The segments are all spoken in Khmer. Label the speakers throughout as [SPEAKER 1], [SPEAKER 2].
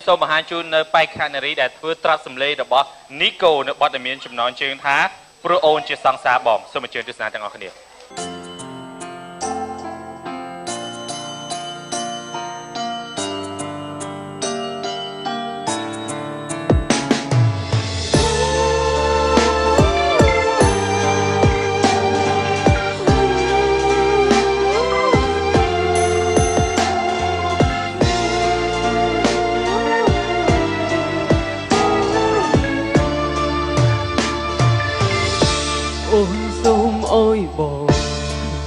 [SPEAKER 1] សូមបង្ហាញជូននៅបេក្ខនារីដែលធ្វើត្រាត់សម្លេងរបស់នីកូនៅបទដែលមានចំណងជើងថាព្រោះអូនជាសង្សារបងសូមអញ្ជើញទស្សនាទាំងអស់គ្នា
[SPEAKER 2] អូនសូមអើយបង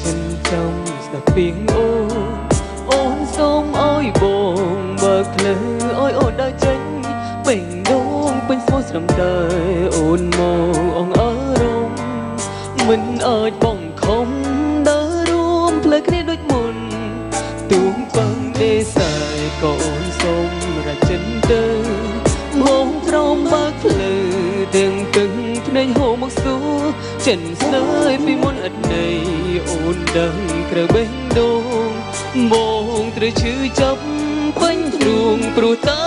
[SPEAKER 2] ចិនចំស្ដាប់ពីងអូនសូមអើយបងបើក្លើអើយអូនដើរចេញពេញដងពេញស្មោះស្រំតែអូនមកអងអើរំមិនអាចបងខំដើររួមផ្លូវគ្នាដូចមុនទូងបាំងទេសាយក៏អូនសូមរចិនទៅមកត្រមបើកផ្លូវទាំងទឹកភ្នែកហូរមកសួរចិនស្នើយពីមុនអត់ន័យអូនដឹងក្របេះដូងមកត្រូវឈឺចាប់ពេញទ្រូងព្រោះតែ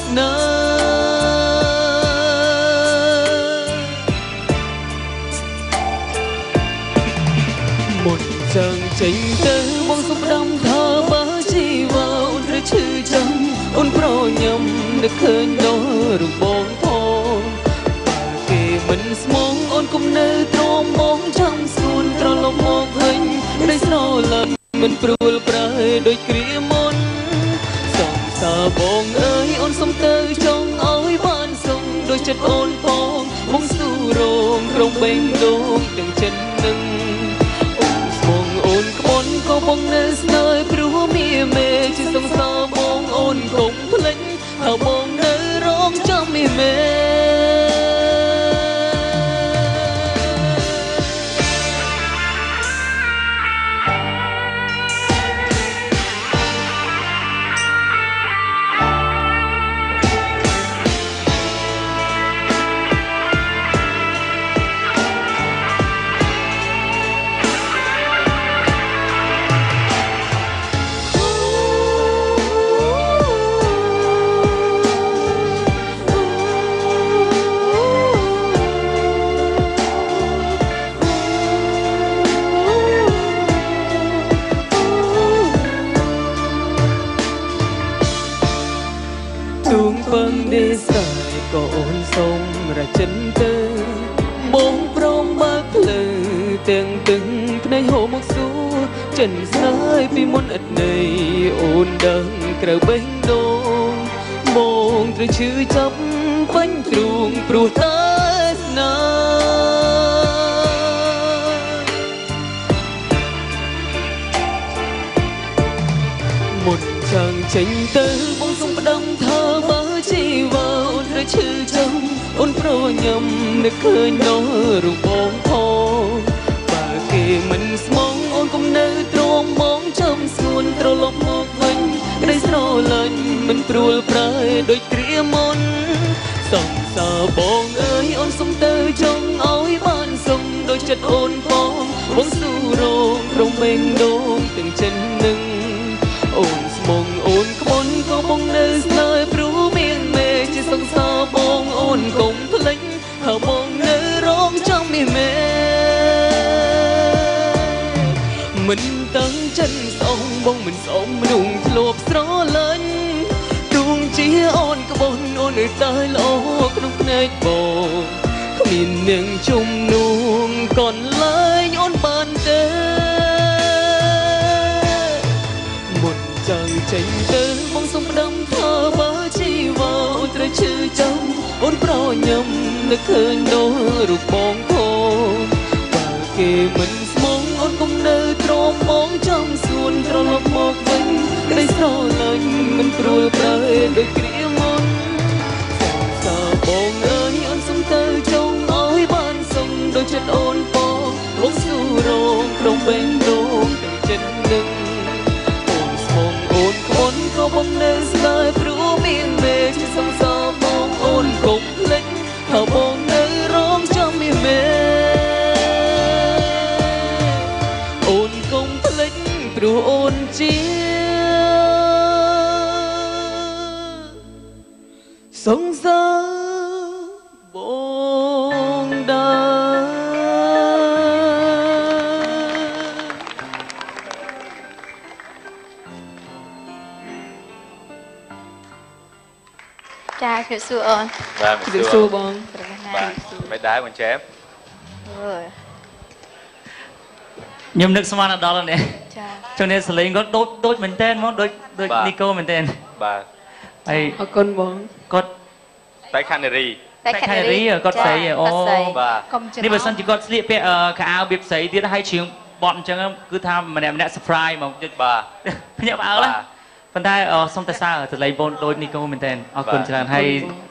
[SPEAKER 2] ស្នើមុនចឹងចេញទៅបងសុំផ្ដាំថាបើជីវ៉ាអូនត្រូវឈឺចាំអូនប្រញ៉ាំនឹកឃើញដល់រូបបងផងគេមិនស្មងអូនគុំនៅទ្រាំមកចាំស្គូនត្រឡប់មកវិញដោយស្រឡាញ់មិនព្រួលប្រែដូចគ្រាមុនសុំសាបងអើយអូនសុំទៅចង់ឲ្យបានសុំដូចចិត្តអូនផងមកស៊ូរងក្រុងបេងដូងទាំងចិត្តនឹងអូនស្មងអូនក្បន់ក៏បងនៅស្នើព្រោះមានមេជាសង្សារបងអូនកុំភ្លេចថាបងនៅរងចាំមានមេទូងពងទេសាយក៏អូនសូមរចិនទៅបងព្រមបើកផ្លូវទាំងទឹកភ្នែកហូរមកសួរចិនស្នើយពីមុនអត់ន័យអូនដឹងក្រៅបេះដូងបងត្រូវឈឺចាប់បាញ់ទ្រូងព្រោះតែស្នើមុនចាំងចេញទៅបងសុំផ្ដាំថាបើជីវ៉ាអូនត្រូវឈឺចាំអូនប្រញ៉ាំនឹកឃើញដល់រូបបងផងបើគេមិនស្មងអូនគុំនៅទ្រាំមកចាំស្ងួនត្រឡប់មកវិញក្តីស្រឡាញ់មិនព្រួលប្រែដូចគ្រាមុនសុំសាបងអើយអូនសុំទៅចង់ឲ្យបានសុំដូចចិត្តអូនផងបងស៊ូរងក្រុងបេងដូងទាំងចិត្តនឹងអូនស្មងអូនក្បន់ក៏បងនៅស្នើព្រោះមានមេជាសង្សារបងអូនកុំភ្លេចថាបងនៅរងចាំមានមេមិនតាំងចិត្តស្អងបងមិនស្អមមនុស្សធ្លាប់ស្រឡាញ់ទូងជាអូនក្បន់អូននៅតែល្អក្នុងភ្នែកបងគ្មាននឹងជំនួងកនឡើយអូនបានទេចាំងចេញទៅបងសុំផ្ដាំថាបើជីវ៉ាអូនត្រូវឈឺចាំអូនប្រញ៉ាំនឹកឃើញដល់រូបបងផងបើគេមិនស្មងអូនគុំនៅទ្រាំមកចាំស្ងួនត្រឡប់មកវិញក្តីស្រឡាញ់មិនព្រួលប្រែដូចគ្រាមុនសុំសាបងអើយអូនសុំទៅចង់ឲ្យបានសុំដូចចិត្តអូនផងបងស៊ូរងក្រុងបេងដូងទាំងចិត្តនឹងអូនក្បន់ក៏បងនៅស្នើព្រោះមានមេជាសង្សារបងអូនកុំភ្លេចថាបងនៅរងចាំមានមេ សងសារបងដើ
[SPEAKER 3] ចាជម្រាបសួរអូន
[SPEAKER 1] បាទ
[SPEAKER 2] ជម្រាបសួរបង
[SPEAKER 1] បាទមិនដែរបងចែម
[SPEAKER 4] ខ្ញុំនឹកស្មានដល់នេះ
[SPEAKER 3] ចា
[SPEAKER 4] ចង់នេះសលេងគាត់ដូចមែនតើហ្មងដូចនីកូមែនតើ
[SPEAKER 1] បាទ
[SPEAKER 4] ហើយ
[SPEAKER 2] អរគុណបង
[SPEAKER 4] គាត់
[SPEAKER 1] តែខានារី
[SPEAKER 3] តែខេរី
[SPEAKER 4] គាត់ស្រីអូ
[SPEAKER 1] បាទ
[SPEAKER 3] កុំច្រឡំ
[SPEAKER 4] នេះបើសិនជាគាត់ស្លៀកពាក់ខោអាវបៀបស្រីទៀតហើយជ្រៀងបត់អញ្ចឹងគឺថាម្នាក់ surprise ហ្មង
[SPEAKER 1] បាទ
[SPEAKER 4] ភ្ញាក់ផ្អើលប៉ុន្តែសុំតែសើសលេងបងដូចនីកូមែនតើអរគុណច្រើនហើយ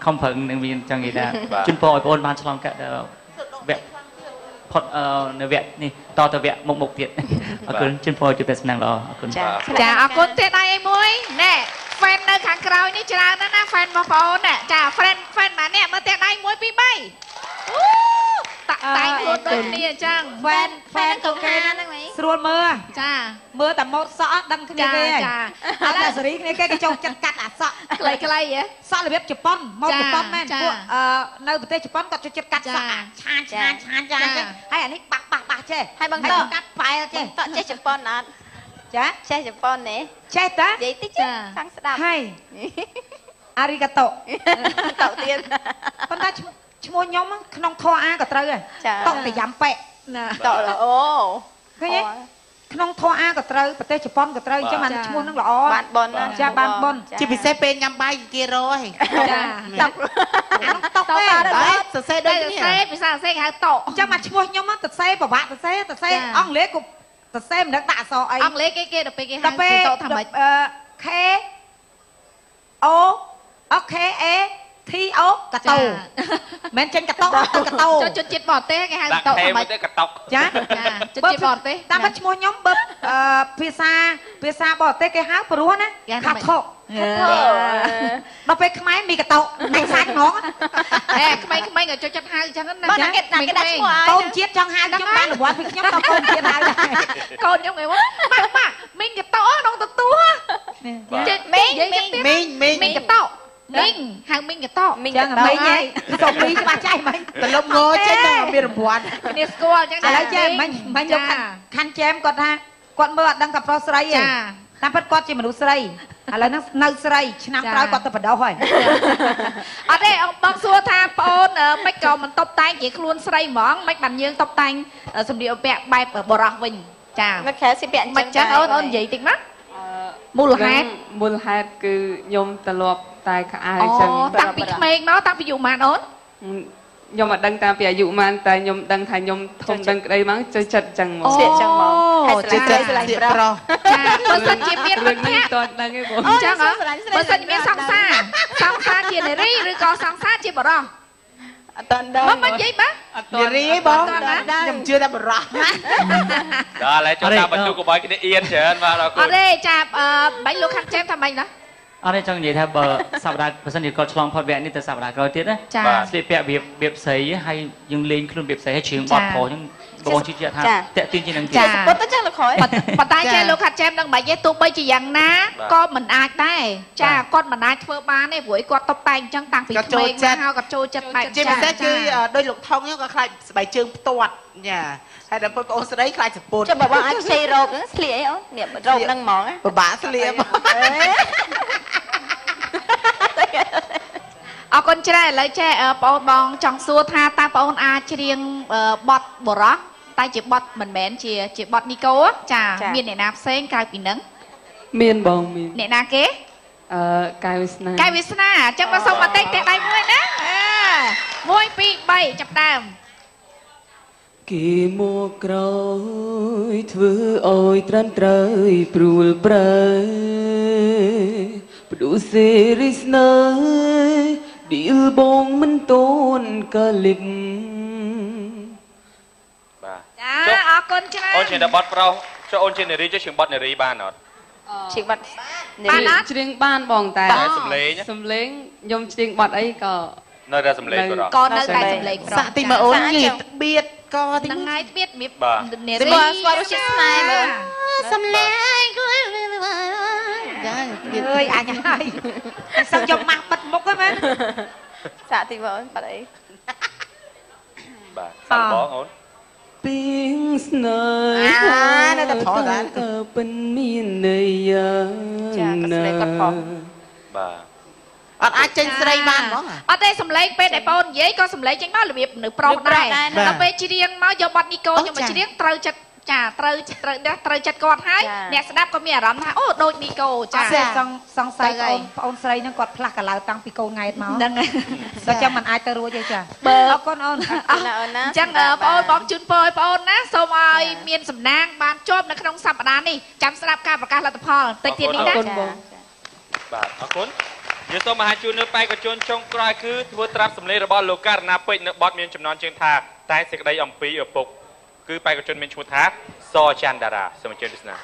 [SPEAKER 4] ខំប្រឹងនឹងមានចឹងនិយាយថាជូនពរឲ្យបងបានឆ្លងកាត់វគ្គផុតនៅវគ្គនេះតទៅវគ្គមុខទៀតអរគុណជូនពរជួបតែសំណាងល្អអរគុណ
[SPEAKER 5] ចាអរគុណទៀតដៃឯមួយណែ fan នៅខាងក្រោយនេះច្រើនណាស់ណា fan បងប្អូនណាចា fan ម៉ាអ្នកមើលទៀតដៃ1 2 3តាក់តែខ្លួនដូចគ្នាអញ្ចឹង
[SPEAKER 3] fan កូនហាហ្នឹងហ្មង
[SPEAKER 6] ស្រួលមើល
[SPEAKER 5] ចា
[SPEAKER 6] មើលតែម៉ូតសក់ដឹងគ្នាគេ
[SPEAKER 5] ចា
[SPEAKER 6] អត់តែសេរីគ្នាគេចូលចិត្តកាត់អាសក់
[SPEAKER 5] ខ្លីៗហ៎
[SPEAKER 6] សក់របៀបជប៉ុនម៉ូតជប៉ុនមែន
[SPEAKER 5] ចា
[SPEAKER 6] ពួកនៅប្រទេសជប៉ុនគាត់ចូលចិត្តកាត់សក់ឆានយ៉ាងហើយអានេះបាក់ចេះ
[SPEAKER 3] ហើយបងត
[SPEAKER 6] កាត់ប៉ែចេះ
[SPEAKER 3] តចេះជប៉ុនអត់
[SPEAKER 6] ចា
[SPEAKER 3] ចេះជប៉ុនទេ
[SPEAKER 6] ចេះតា
[SPEAKER 3] និយាយតិចខាងស្ដាប់
[SPEAKER 6] ហើយអារីកាតូ
[SPEAKER 3] តទៀត
[SPEAKER 6] ប៉ុន្តែឈ្មោះខ្ញុំក្នុងធរអាក៏ត្រូវដែរ
[SPEAKER 3] ចា
[SPEAKER 6] តតែយ៉ាំប៉ែ
[SPEAKER 5] ណា
[SPEAKER 3] តអូ
[SPEAKER 6] ឃើញទេក្នុងធរអាក៏ត្រូវប្រទេសជប៉ុនក៏ត្រូវអញ្ចឹងបានឈ្មោះហ្នឹងល្អ
[SPEAKER 3] បានប៉ុន
[SPEAKER 6] ចាបានប៉ុន
[SPEAKER 7] ជាពិសេសពេលញ៉ាំបាយគេរយ
[SPEAKER 5] ចា
[SPEAKER 6] តុកតុកទេ
[SPEAKER 7] សរសេរ
[SPEAKER 5] តែ
[SPEAKER 7] ដូច
[SPEAKER 5] សរ
[SPEAKER 7] គ្នា
[SPEAKER 5] សេរភាសាអង់គ្លេសគេហៅត
[SPEAKER 6] អញ្ចឹងមកឈ្មោះខ្ញុំទៅសេពិបាកទៅសេអង់គ្លេសក៏ទៅសេមិនដឹងដាក់អក្សរអី
[SPEAKER 5] អង់គ្លេសគេដល់ពេលគេហៅ
[SPEAKER 6] ដល់ពេល
[SPEAKER 5] តថាម៉េច
[SPEAKER 6] K O K A T O កតោមិនចេញកតោកតោ
[SPEAKER 5] ចុចជាតិបរទេសគេហៅ
[SPEAKER 1] ដាក់
[SPEAKER 5] ត
[SPEAKER 1] ខេ
[SPEAKER 5] ថាម៉េ
[SPEAKER 1] មួយ
[SPEAKER 5] ច
[SPEAKER 1] ទៅកតុក
[SPEAKER 6] ចា
[SPEAKER 5] ចាចុចជាតិបរទេស
[SPEAKER 6] តាមឈ្មោះខ្ញុំបើភាសាបរទេសគេហៅព្រោះណាខាត់ថោដល់ពេលខ្មែរមីកតោឯខ្សាច់ហ្មង
[SPEAKER 5] ហេក្មេងៗក៏ចូលចិត្តហៅអញ្ចឹងណា
[SPEAKER 3] បើគេដាក់ឈ្មោះ
[SPEAKER 6] កូនជាតិចង់ហៅខ្ញុំបានរង្វាន់ពីខ្ញុំដល់កូនជាតិហៅដែរ
[SPEAKER 5] កូនខ្ញុំគេមកម៉ាក់មីងកតោក្នុងទទួលចេះ
[SPEAKER 3] មីង
[SPEAKER 5] មីងកតោមីងហៅមីងកតោ
[SPEAKER 3] មីង
[SPEAKER 6] ចឹងមិញឯងសុំមីច្បាស់ចៃមិញ
[SPEAKER 7] តលប់ងចេញដល់មានរង្វាន់
[SPEAKER 5] គ្នាស្គាល់អញ្ចឹង
[SPEAKER 6] ឥឡូវចេះមិញលោកខាន់ចែមគាត់ថាគាត់មើលអត់ដឹងថាប្រុសស្រីទេ
[SPEAKER 5] ចា
[SPEAKER 6] តាមពិតគាត់ជាមនុស្សស្រីឥឡូវហ្នឹងនៅស្រីឆ្នាំក្រោយគាត់ទៅបដោះហើយ
[SPEAKER 5] អត់ទេបងសួរថាបងអូនមិនក៏មិនតបតែងជាខ្លួនស្រីហ្មងមិនបានយើងតបតែងសម្លៀកបំពាក់បែបបរោះវិញចា
[SPEAKER 3] មកខែស៊ីពាក់អញ្
[SPEAKER 5] មិន
[SPEAKER 3] ចឹ
[SPEAKER 5] ចឹ
[SPEAKER 3] ង
[SPEAKER 5] ងអូននិយាយតិចមកមូលហេតុ
[SPEAKER 2] មូលហេតុគឺខ្ញុំត្រឡប់តែខោអាវអញ្ចឹង
[SPEAKER 5] តាំងពីក្មេងមកតាំងពីយុម៉ានអូន
[SPEAKER 2] ខ្ញុំអត់ដឹងតាំងពីអាយុប៉ុន្មានតែខ្ញុំដឹងថាខ្ញុំធំដឹងក្តីមកចូលចិត្តអញ្ចឹងមក
[SPEAKER 3] ស្លៀកចឹងមកហើយស្លាញ់ស្លាញ់ប្រុស
[SPEAKER 5] ចាបើសិនជាមាន
[SPEAKER 2] រឿង
[SPEAKER 5] មិ
[SPEAKER 2] នេះ
[SPEAKER 5] ត្តភក្តិ
[SPEAKER 2] តើដឹងទេបង
[SPEAKER 5] អញ្ចឹងហ៎បើសិនជាមានសង្សារជានារីឬក៏សង្សារជាបរោះ
[SPEAKER 3] អត់ដឹង
[SPEAKER 5] មកមិននិយាយបាទ
[SPEAKER 7] នារីបងខ្ញុំជឿតែបរោះ
[SPEAKER 1] ដល់ហើយចូលតាមបន្ទុកកុំឲ្យគ្នាអៀនច្រើនបាទអរគុ
[SPEAKER 5] អ
[SPEAKER 1] ណ
[SPEAKER 5] ត់ទេចាបាញ់លោកខាត់ចែមថាម៉េចណា
[SPEAKER 4] អត់ទេចង់និយាយថាបើសប្តាហ៍បើសិនជាគាត់ឆ្លងផុតវគ្គនេះទៅសប្តាហ៍ក្រោយទៀតណា
[SPEAKER 5] ចា
[SPEAKER 4] ស្លៀកពាក់របៀបស្រីហើយយើងលេងខ្លួនរបៀបស្រីហើយជ្រៀងបត់ប្រុសអញ្ចឹងបងជឿថាតាក់ទាញជាងនឹងទៀត
[SPEAKER 5] ចា
[SPEAKER 3] ពុតទៅចឹងលោកក្រោយ
[SPEAKER 5] ប៉ុន្តែចេះលោកខាត់ចែមនឹងមិនទេទោះបីជាយ៉ាងណាក៏មិនអាចដែរចាគាត់មិនអាចធ្វើបានទេព្រោះគាត់តបតែងអញ្ចឹងតាំងពីក្មេងមកហើយគាត់ចូលចិត្តបែប
[SPEAKER 7] ជាពិសេសគឺដោយលោកថងខ្ញុំក៏ខ្លាចស្បែកជើងផ្ទាត់យ៉ាហើយដល់បងប្អូនស្រីខ្លាចសពុត
[SPEAKER 3] ចុះបើបងអាចផ្សេងរោគស្លៀកអីអូននេះរោគហ្នឹងហ្មង
[SPEAKER 7] ពិបាកស្លៀក
[SPEAKER 5] អរគុណច្រើនឥឡូវចេះបងបងចង់សួរថាតើបងអូនអាចច្រៀងបទបរោះតែជាបទមិនមែនជាបទនីកូចាមានអ្នកណាផ្សេងក្រៅពីនឹង
[SPEAKER 2] មានបងមាន
[SPEAKER 5] អ្នកណាគេ
[SPEAKER 2] កាយវាសនា
[SPEAKER 5] កាយវាសនាអញ្ចឹងមកសុំបន្តិចតែដៃមួយណា1 2 3ចាប់ដើម
[SPEAKER 2] គេមកក្រោយធ្វើឲ្យត្រាន់ត្រើយព្រួលប្រែផ្ដួលសេរីស្នេហ៍ឌីលបងមិនតូនកាលិប
[SPEAKER 1] បាទ
[SPEAKER 5] ចាអរគុណច្រើន
[SPEAKER 1] អូនជាបត់ប្រុសចុះអូនជានារីចុះជាបត់នារីបានអត់
[SPEAKER 3] ជាបាត់
[SPEAKER 5] បានអត់
[SPEAKER 2] ច្រៀងបានបងតែ
[SPEAKER 1] តែសំឡេង
[SPEAKER 2] សំឡេងខ្ញុំច្រៀងបត់អីក៏
[SPEAKER 1] នៅតែសំឡេងប្រុស
[SPEAKER 5] ក៏នៅតែសម្លេងប្រុស
[SPEAKER 7] សាក់ទីមកអូនញីបៀតក៏ទី
[SPEAKER 5] ហ្នឹងហើយទៀតមៀប
[SPEAKER 1] បាទ
[SPEAKER 5] នា
[SPEAKER 3] ស្
[SPEAKER 5] រី
[SPEAKER 3] គាល់ស្គាល់រសជាតិស្នេហ៍មើល
[SPEAKER 7] សំឡេងគួយចា
[SPEAKER 6] អើយអញហើយសឹកយកម៉ាស់បិទមុខហ្នឹងមែន
[SPEAKER 3] សាក់ទីបងបាត់អី
[SPEAKER 1] បាទសាក់បងអូន
[SPEAKER 2] ពីងស្នេហានៅតែថតដែរក៏ពិនមានន័យយ៉ាងណា
[SPEAKER 1] បាទ
[SPEAKER 7] អត់អាចចេញស្រីបានហ្មង
[SPEAKER 5] អត់ទេសំឡេងពេលដែលបងនិយាយក៏សំឡេងចេញមករបៀបនៅប្រុសដែរដល់ពេលច្រៀងមកយកបទនីកូខ្ញុំមកច្រៀងត្រូវចិត្តចាត្រូវចិត្តគាត់ហើយអ្នកស្ដាប់ក៏មានអារម្មណ៍ថាអូដូចនីកូចា
[SPEAKER 6] សង្ស័យបងអូនស្រីហ្នឹងគាត់ផ្លាស់កាឡៅតាំងពីកូនង៉ែតមកហ្នឹងហើយដល់ចឹងមិនអាចទៅរួចទេចាអរគុណអូន
[SPEAKER 5] អញ្ចឹងបងជូនពរឲ្យបងអូនណាសូមឲ្យមានសំណាងបានជាប់នៅក្នុងសប្តាហ៍នេះចាំស្ដាប់ការប្រកាសលទ្ធផលតិចទៀតនេះណា
[SPEAKER 1] បាទអរគុណយើងសូមមហាជួននៅបេក្ខជនចុងក្រោយគឺធ្វើត្រាប់សម្លេងរបស់លោកករណាពេជ្រនៅបទមានចំណងជើងថាតែសេចក្តីអំពីឪពុកគឺបេក្ខជនមានឈ្មោះថាសច័ន្ទតារាសូមអញ្ជើញទស្សនា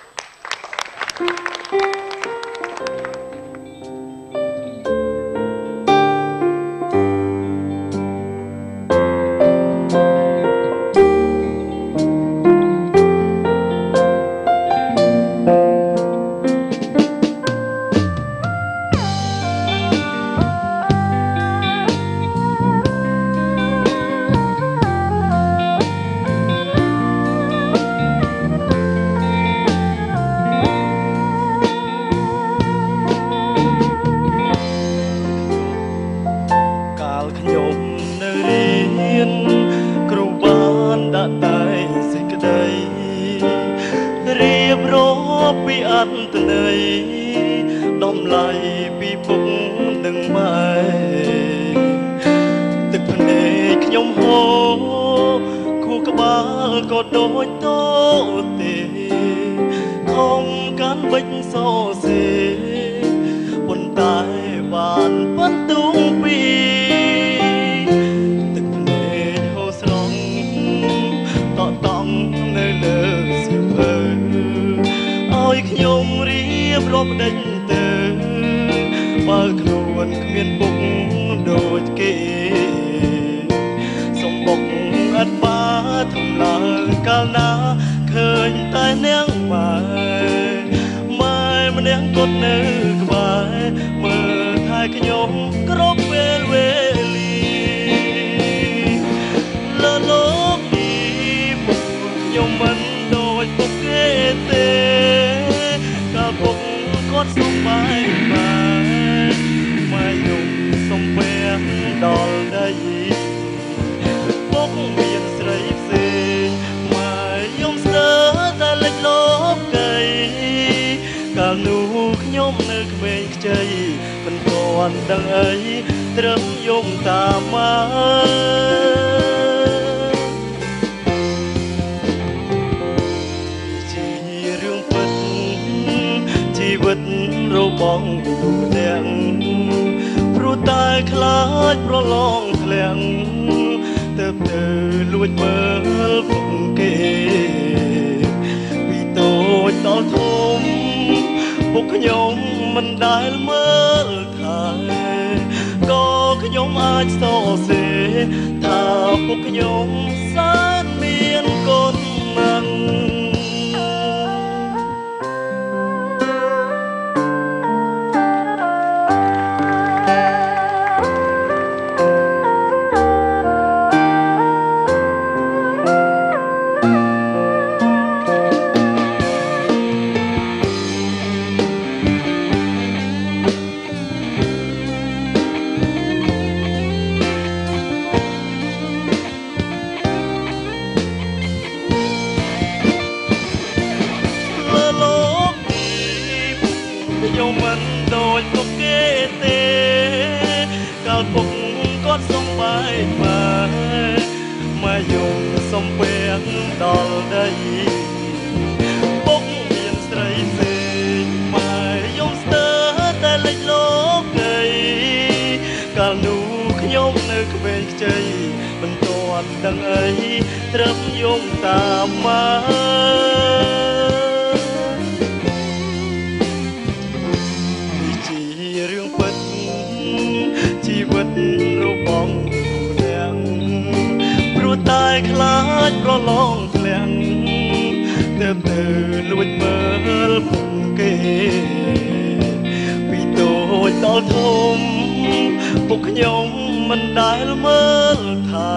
[SPEAKER 8] ពួកខ្ញុំមិនដែលមើលថែ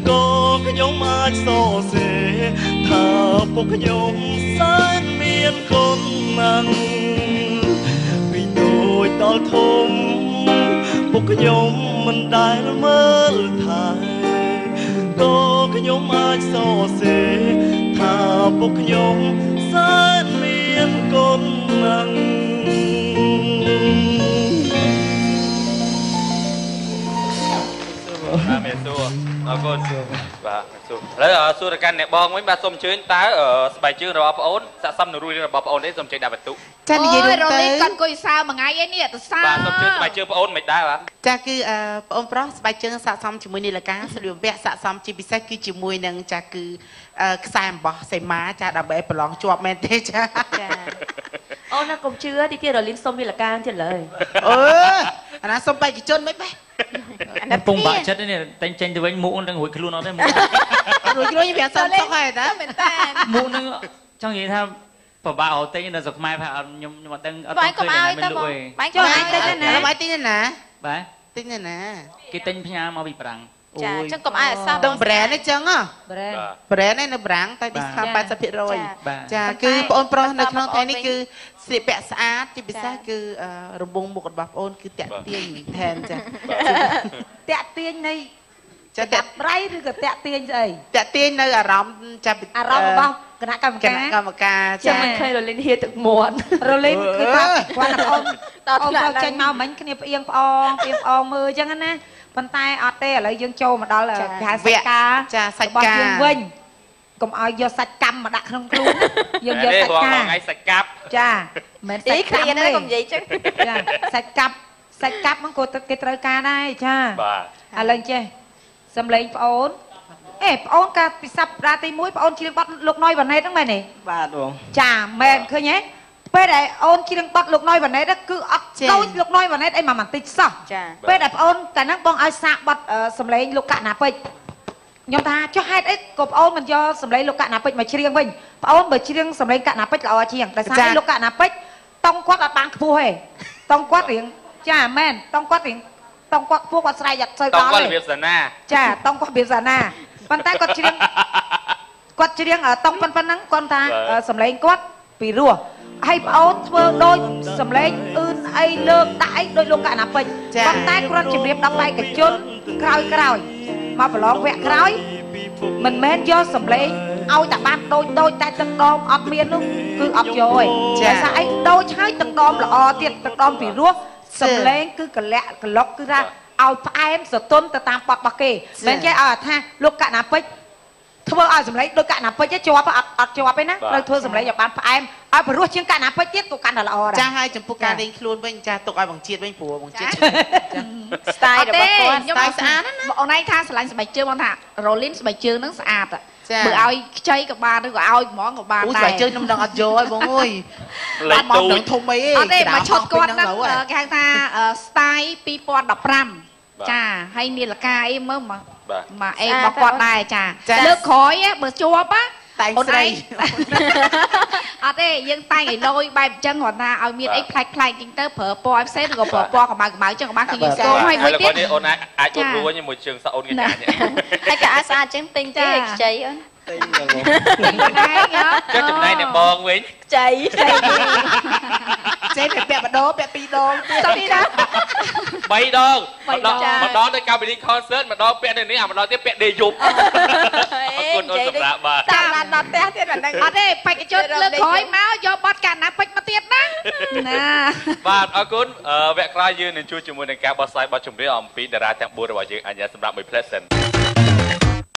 [SPEAKER 8] ក៏ខ្ញុំអាចសរសេរថាពួកខ្ញុំសែនមានគុណណាស់ពីតូចដល់ធំពួកខ្ញុំមិនដែលមើលថែក៏ខ្ញុំអាចសរសេរថាពួកខ្ញុំសែនមានគុណណាស់
[SPEAKER 1] មេសួរអរគុណបាទសួរឥឡូវសួរទៅកាន់អ្នកបងវិញបាទសូមអញ្ជើញតើស្បែកជើងរបស់បងអូនស័ក្តិសមនឹងរួយរបស់បងអូនទេសូមអញ្ជើញដាក់បន្ទុក
[SPEAKER 7] ចានិយាយរួមទៅ
[SPEAKER 5] រលីគាត់អង្គុយសើមួយថ្ងៃឯនេះទៅសើ
[SPEAKER 1] បាទសូមអញ្ជើញស្បែកជើងបងអូនមិនដែរបាទ
[SPEAKER 7] ចាគឺបងប្រុសស្បែកជើងស័ក្តិសមជាមួយនីលកាស្លៀកពាក់ស័ក្តិសមជាពិសេសគឺជាមួយនឹងចាគឺខ្សែអំបោះសេម៉ាចាដើម្បីប្រឡងជាប់មែនទេចា
[SPEAKER 3] អូនណាកុំជឿទីទៀតរលីនសុំនីលកាទៀតលើ
[SPEAKER 7] អាណាសុំបេក្ខជនមិនបេះ
[SPEAKER 4] ពងបាក់ចិត្តនេះតែចេញទៅវិញមុខនឹងរួចខ្លួនអត់ទេមុខ
[SPEAKER 7] រួចខ្លួនវាសន្ទុកហើយតា
[SPEAKER 3] មែនតា
[SPEAKER 4] មុខនឹងចង់និយាយថាប្របាក់រត់ទិញនៅស្រុកខ្មែរថាខ្ញុំអត់ដឹងអត់
[SPEAKER 3] ឃើញណាមិនលក់ទេបាញ់ចុះអាចទិញណា
[SPEAKER 7] បាយទិញណា
[SPEAKER 4] បាទ
[SPEAKER 7] ទិញណា
[SPEAKER 4] គេទិញផ្ញើមកពីប្រាំង
[SPEAKER 3] ចាអញ្ចឹងកុំឲ្យអសប
[SPEAKER 7] ដឹង brand អញ្ចឹងbrand នេះនៅប្រាំងតែ discount 80%ចាគឺបងប្រុសនៅក្នុងថ្ងៃនេះគឺស្លៀកពាក់ស្អាតជាពិសេសគឺរង្វង់មុខរបស់បងគឺតាក់ទាញថែមចា
[SPEAKER 6] តាក់ទាញនៃចាតាក់ប្រៃឬក៏តាក់ទាញស្អី
[SPEAKER 7] តាក់ទាញនៅអារម្មណ៍ចាប់
[SPEAKER 6] អារម្មណ៍របស់គណៈកម្ម
[SPEAKER 7] ការ
[SPEAKER 3] ចាមិនឃើញរលីនហៀទឹកមាត់
[SPEAKER 6] រលីនគឺថាគាត់អូនទៅចេញមកមិញគ្នាផ្អៀងផ្អងមើលអញ្ចឹងណាប៉ុន្តែអត់ទេឥឡូវយើងចូលមកដល់គេហៅសាច់ការ
[SPEAKER 7] ចាសាច់ការ
[SPEAKER 6] យើងវិញកុំឲ្យយកសាច់កម្មមកដាក់ក្នុងខ្លួនយើងយកសាច់ការ
[SPEAKER 1] ថ្ងៃសាច់កាប់
[SPEAKER 6] ចាមិនសាច់
[SPEAKER 3] កម្មទេកុំនិយាយចឹង
[SPEAKER 6] ចាសាច់កាប់ហ្នឹងក៏គេត្រូវការដែរចា
[SPEAKER 1] បាទ
[SPEAKER 6] ឥឡូវចេះសំឡេងប្អូនប្អូនកាលពីសប្តាហ៍ទី1ប្អូនច្រៀងបទលោកណយវ៉ាណេតហ្នឹងមែនទេ
[SPEAKER 7] បាទបង
[SPEAKER 6] ចាមែនឃើញទេពេលដែលអូនច្រៀងបទលោកណយវ៉ាណេតគឺអត់ដូចលោកណយវ៉ាណេតអីមួយបន្តិចសោះ
[SPEAKER 3] ចា
[SPEAKER 6] ពេលដែលប្អូនតែហ្នឹងបងឲ្យសាកបទសំឡេងលោកកណាពេជ្រខ្ញុំថាចុះហេតុអីក៏ប្អូនមិនយកសំឡេងលោកកណាពេជ្រមកច្រៀងវិញប្អូនបើច្រៀងសំឡេងកណាពេជ្រល្អជាងដោយសារលោកកណាពេជ្រតង់គាត់អត់បានខ្ពស់ទេតង់គាត់រៀងចាមែនតង់គាត់រៀងតង់គាត់ខ្ពស់គាត់ស្រែកអត់សូវ
[SPEAKER 1] ដល់ទេតង់គាត់របៀបសាណា
[SPEAKER 6] ចាតង់គាត់របៀបសាណាប៉ុន្តែគាត់ច្រៀងតង់ប៉ុណ្ណឹងគាត់ថាសំឡេងគាត់ពីរោះហើយប្អូនធ្វើដូចសំឡេងអឺនអីលើកដាក់អីដូចលោកកណាពេជ្រប៉ុន្តែគ្រាន់ជំរាបដល់បេក្ខជនក្រោយមកប្រឡងវគ្គក្រោយមិនមែនយកសំឡេងឲ្យតែបានដូចតែទឹកដមអត់មាននោះគឺអត់យកទេតែថាអីដូចហើយទឹកដមល្អទៀតទឹកដមពីរោះសំឡេងគឺកលាក់កលុកគឺថាឲ្យផ្អែមស្រទន់ទៅតាមបទរបស់គេមិនចេះឲ្យថាលោកកណាពេជ្រធ្វើឲ្យសម្លេងដូចកណាពេជ្រជាប់អត់ជាប់ទេណាត្រូវធ្វើសម្លេងឲ្យបានផ្អែមឲ្យព្រោះជាងកណាពេជ្រទៀតក៏កាន់តែល្អដែរ
[SPEAKER 7] ចាហើយចំពោះការលេងខ្លួនវិញចាទុកឲ្យបងជាតិវិញព្រោះបងជាតិ
[SPEAKER 3] style របស់គាត់
[SPEAKER 5] style ស្អាតណាអូនឯងថាស្រឡាញ់ស្បែកជើងបងថារលីនស្បែកជើងហ្នឹងស្អាតបើឲ្យខ្ចីក៏បានឬក៏ឲ្យហ្មងក៏បានដែរ
[SPEAKER 7] អូស្បែកជើងខ្ញុំដឹងអត់យកហើយបងអើយ
[SPEAKER 1] លេខទូច
[SPEAKER 7] ធំអី
[SPEAKER 5] អត់ទេមកឈុតគាត់ហ្នឹងគេហៅថា style 2015ចាហើយនាឡិកាអីមើលមកអេរបស់គាត់ដែរចាលើកក្រោយបើជាប់
[SPEAKER 7] តែងស្រី
[SPEAKER 5] អត់ទេយើងតែងឲ្យលយបែបអញ្ចឹងគាត់ថាឲ្យមានអីប្លែកៗជាងទៅប្រើពណ៌ផ្សេងឬក៏ប្រើពណ៌កម្ៅអញ្ចឹងក៏បានគឺយើងស្គាល់ហើយមួយទៀត
[SPEAKER 1] អូនអាចអួតរួញមួយជើងសាអូនគេចា
[SPEAKER 3] ហើយក៏អាចស្អាតជាងទិញទេខ្ចីអូន
[SPEAKER 1] ចុះចំណែកអ្នកបងវិញ
[SPEAKER 3] ខ្ចី
[SPEAKER 7] ចេះពាក់ម្ដងពាក់2ដង
[SPEAKER 3] ទៀត3ដង
[SPEAKER 1] ម្ដងទៅកម្មវិធី concert ម្ដងពាក់នៅនេះម្ដងទៀតពាក់ដេយប់អរគុណអូនសម្រាប់បាទ
[SPEAKER 3] តាមដល់ផ្ទះទៀតអាហ្នឹង
[SPEAKER 5] អត់ទេបេក្ខជនលើកក្រោយមកយកបទកណាពេជ្រមកទៀតណា
[SPEAKER 1] បាទអរគុណវគ្គក្រោយយើងនឹងជួបជាមួយនឹងការបោះស្រាយបទចម្រៀងអំពីតារាទាំង4របស់យើងអញ្ញាសម្រាប់មួយផ្លែសិន